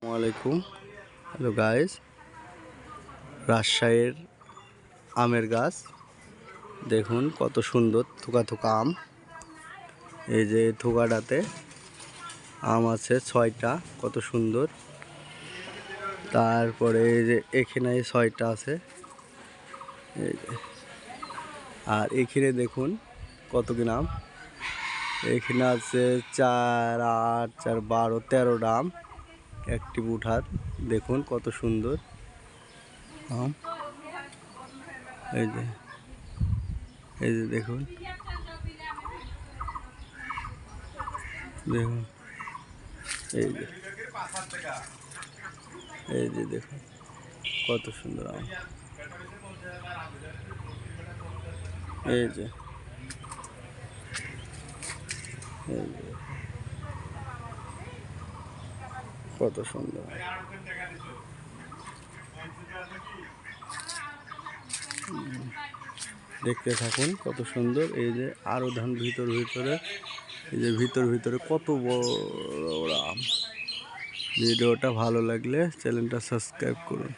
আসসালামাইকুম। Hello guys, রাজশাহীর আমের গাছ দেখুন কত সুন্দর থোকা থোকা আম। এই যে থোকাটাতে আম আছে 6টা, কত সুন্দর। তারপরে এই যে এখানে 6টা আছে, এই যে। আর এখানে দেখুন কত কি আম। এখানে আছে 4, 8, 4, 12, 13টা আম একটি বুঠার। দেখুন কত সুন্দর আম। এই যে দেখুন দেখুন এই যে দেখুন কত সুন্দর আম। এই যে কত সুন্দর দেখতে থাকুন কত সুন্দর। এই যে আরো ধান ভিতরে এই যে ভিতরে কত বড় আম। ভিডিওটা ভালো লাগলে চ্যানেলটা সাবস্ক্রাইব করুন।